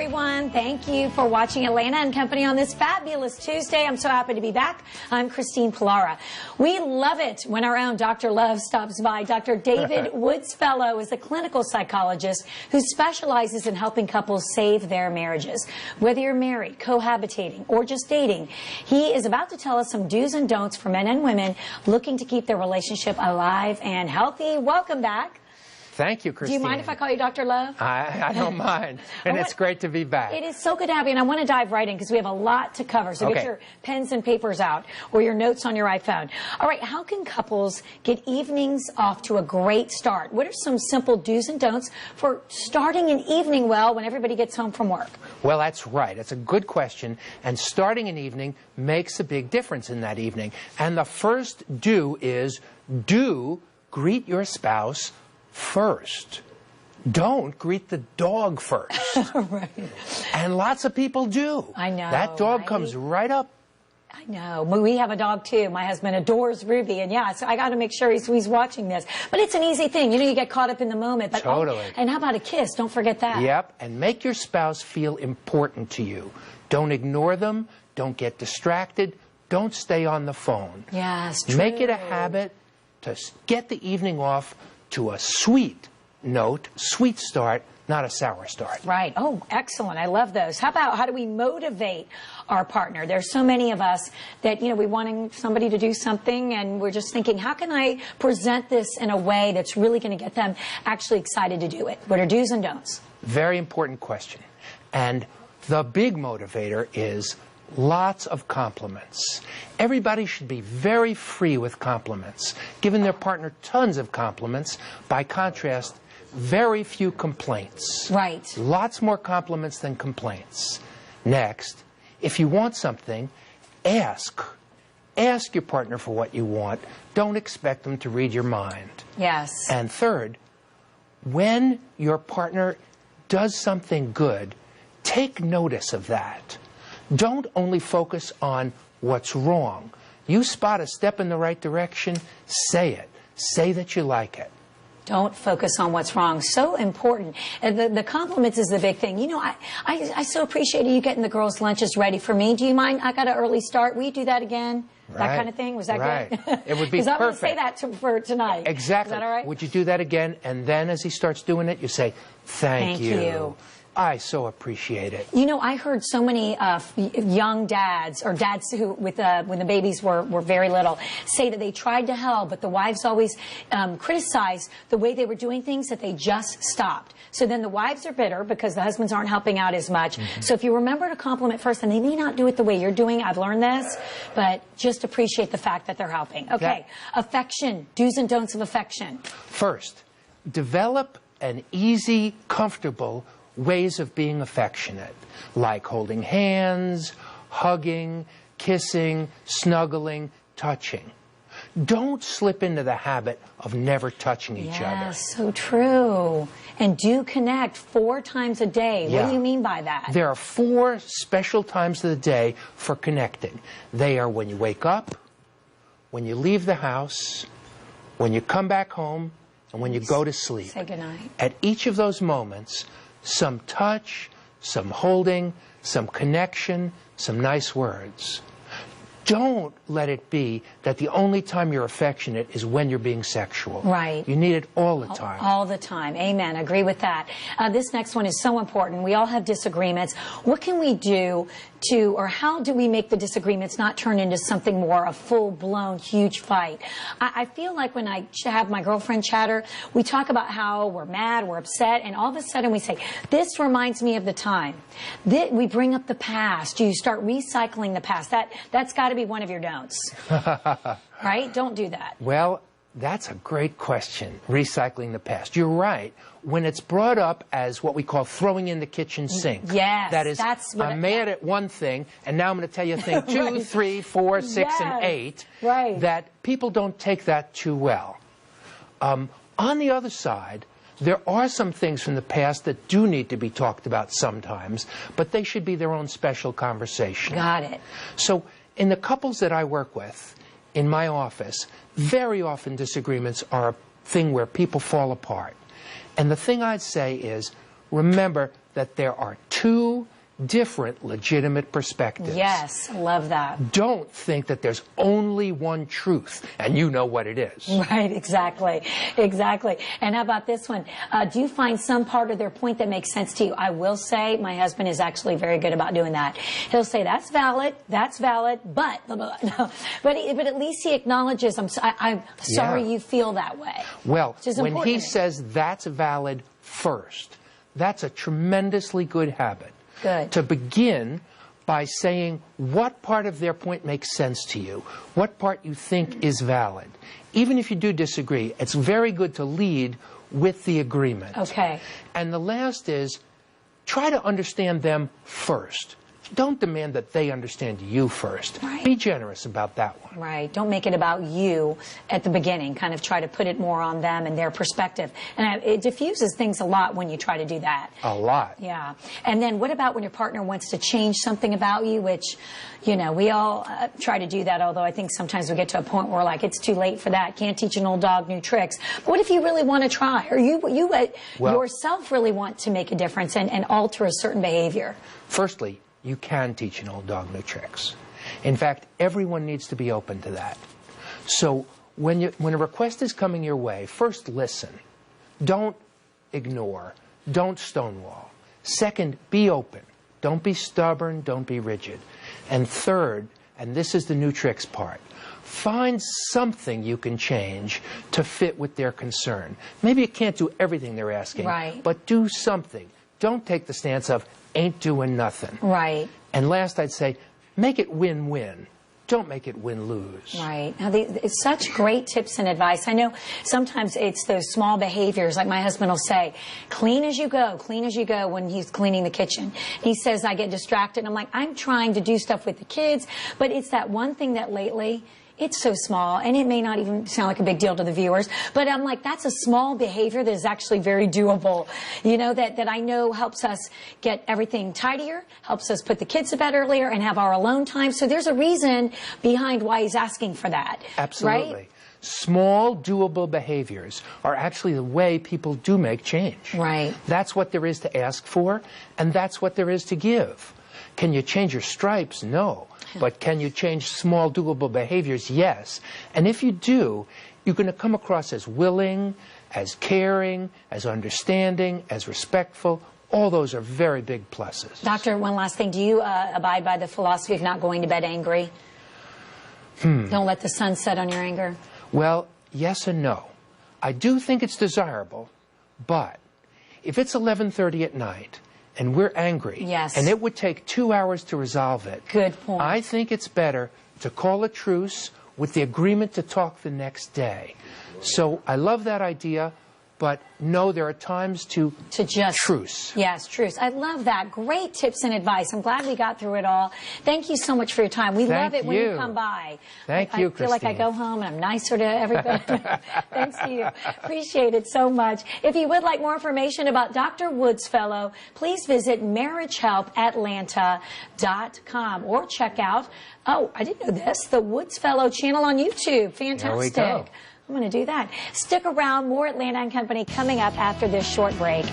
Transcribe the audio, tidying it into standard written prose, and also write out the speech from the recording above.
everyone. Thank you for watching Atlanta and Company on this fabulous Tuesday. I'm so happy to be back. I'm Christine Pullara. We love it when our own Dr. Love stops by. Dr. David Woodsfellow is a clinical psychologist who specializes in helping couples save their marriages. Whether you're married, cohabitating, or just dating, he is about to tell us some do's and don'ts for men and women looking to keep their relationship alive and healthy. Welcome back. Thank you, Christine. Do you mind if I call you Dr. Love? I don't mind. And it's great to be back. It is so good to have you, and I want to dive right in because we have a lot to cover. So get your pens and papers out or your notes on your iPhone. All right, how can couples get evenings off to a great start? What are some simple do's and don'ts for starting an evening well when everybody gets home from work? Well, that's right. It's a good question. And starting an evening makes a big difference in that evening. And the first do is greet your spouse first. Don't greet the dog first. Right. And lots of people do. I know. That dog comes right up. I know. We have a dog too. My husband adores Ruby, and yeah, so I got to make sure he's watching this. But it's an easy thing. You know, you get caught up in the moment. But totally. And how about a kiss? Don't forget that. Yep. And make your spouse feel important to you. Don't ignore them. Don't get distracted. Don't stay on the phone. Yes, true. Make it a habit to get the evening off to a sweet note, sweet start, not a sour start. Right. Oh, excellent. I love those. How do we motivate our partner? There's so many of us that, you know, we're wanting somebody to do something and we're just thinking, how can I present this in a way that's really going to get them actually excited to do it? What are do's and don'ts? Very important question. And the big motivator is lots of compliments. Everybody should be very free with compliments, giving their partner tons of compliments. By contrast, very few complaints. Right. Lots more compliments than complaints. Next, if you want something, ask. Ask your partner for what you want. Don't expect them to read your mind. Yes. And third, when your partner does something good, take notice of that. Don't only focus on what's wrong. You spot a step in the right direction, say it. Say that you like it. Don't focus on what's wrong. So important. And the compliments is the big thing. You know, I so appreciated you getting the girls' lunches ready for me. Do you mind? I got an early start. Will you do that again? Right. That kind of thing? Was that good? It would be perfect. Because I'm going to say that for tonight. Exactly. Is that all right? Would you do that again? And then as he starts doing it, you say, thank you. I so appreciate it. You know, I heard so many young dads, or dads who, when the babies were very little, say that they tried to help, but the wives always criticized the way they were doing things, that they just stopped. So then the wives are bitter because the husbands aren't helping out as much. Mm-hmm. So if you remember to compliment first, and they may not do it the way you're doing, I've learned this, but just appreciate the fact that they're helping. Okay, affection, do's and don'ts of affection. First, develop an easy, comfortable ways of being affectionate, like holding hands, hugging, kissing, snuggling, touching. Don't slip into the habit of never touching each other. Yes, so true. And do connect 4 times a day. Yeah. What do you mean by that? There are 4 special times of the day for connecting. They are when you wake up, when you leave the house, when you come back home, and when you go to sleep. Say goodnight. At each of those moments, some touch, some holding, some connection, some nice words. Don't let it be that the only time you're affectionate is when you're being sexual. Right. You need it all the time. All the time. Amen. Agree with that. This next one is so important. We all have disagreements. What can we do to, or how do we make the disagreements not turn into something more, a full-blown, huge fight? I feel like when I have my girlfriend chatter, we talk about how we're mad, we're upset, and all of a sudden we say, this reminds me of the time. We bring up the past. You start recycling the past. That's got to be one of your don'ts. Right? Don't do that. Well, that's a great question, recycling the past. You're right. When it's brought up as what we call throwing in the kitchen sink. Yes, that is, I'm mad at one thing, and now I'm going to tell you thing 2, right. 3, 4, 6, and 8. Right. That people don't take that too well. On the other side, there are some things from the past that do need to be talked about sometimes, but they should be their own special conversation. Got it. So in the couples that I work with in my office, very often disagreements are a thing where people fall apart. And the thing I'd say is, remember that there are two different legitimate perspectives. Yes, love that. Don't think that there's only one truth and you know what it is. Right, exactly, exactly. And how about this one? Do you find some part of their point that makes sense to you? I will say my husband is actually very good about doing that. He'll say, that's valid, but, but at least he acknowledges, I'm sorry you feel that way. Well, when he says that's valid first, that's a tremendously good habit. Good. To begin by saying what part of their point makes sense to you, what part you think is valid. Even if you do disagree, it's very good to lead with the agreement. Okay. And the last is, try to understand them first. Don't demand that they understand you first. Right. Be generous about that one. Right. Don't make it about you at the beginning. Kind of try to put it more on them and their perspective. And it diffuses things a lot when you try to do that. A lot. Yeah. And then what about when your partner wants to change something about you, which, you know, we all try to do that, although I think sometimes we get to a point where, like, it's too late for that. Can't teach an old dog new tricks. But what if you really want to try? Or you yourself really want to make a difference and alter a certain behavior? Firstly, you can teach an old dog new tricks. In fact, everyone needs to be open to that. So when a request is coming your way, first listen. Don't ignore. Don't stonewall. Second, be open. Don't be stubborn. Don't be rigid. And third, and this is the new tricks part, find something you can change to fit with their concern. Maybe you can't do everything they're asking, right, but do something. Don't take the stance of ain't doing nothing. Right. And last, I'd say, make it win-win. Don't make it win-lose. Right. Now, it's such great tips and advice. I know sometimes it's those small behaviors, like my husband will say, clean as you go when he's cleaning the kitchen. He says, I get distracted. I'm like, I'm trying to do stuff with the kids, but it's that one thing that lately, it's so small, and it may not even sound like a big deal to the viewers, but I'm like, that's a small behavior that is actually very doable, you know, that I know helps us get everything tidier, helps us put the kids to bed earlier and have our alone time. So there's a reason behind why he's asking for that. Absolutely. Right? Small, doable behaviors are actually the way people do make change. Right. That's what there is to ask for, and that's what there is to give. Can you change your stripes? No. But can you change small, doable behaviors? Yes. And if you do, you're going to come across as willing, as caring, as understanding, as respectful. All those are very big pluses. Doctor, one last thing. Do you abide by the philosophy of not going to bed angry? Don't let the sun set on your anger? Well, yes and no. I do think it's desirable, but if it's 11:30 at night, and we're angry, yes, and it would take 2 hours to resolve it. Good point. I think it's better to call a truce with the agreement to talk the next day. So I love that idea, but no, there are times to just truce. Yes, truce. I love that. Great tips and advice. I'm glad we got through it all. Thank you so much for your time. We love it when you come by. Thank you, Christine. I feel like I go home and I'm nicer to everybody. Thanks to you. Appreciate it so much. If you would like more information about Dr. Woodsfellow, please visit marriagehelpatlanta.com or check out, oh, I didn't know this, the Woodsfellow channel on YouTube. Fantastic. There we go. I'm going to do that. Stick around. More Atlanta & Company coming up after this short break.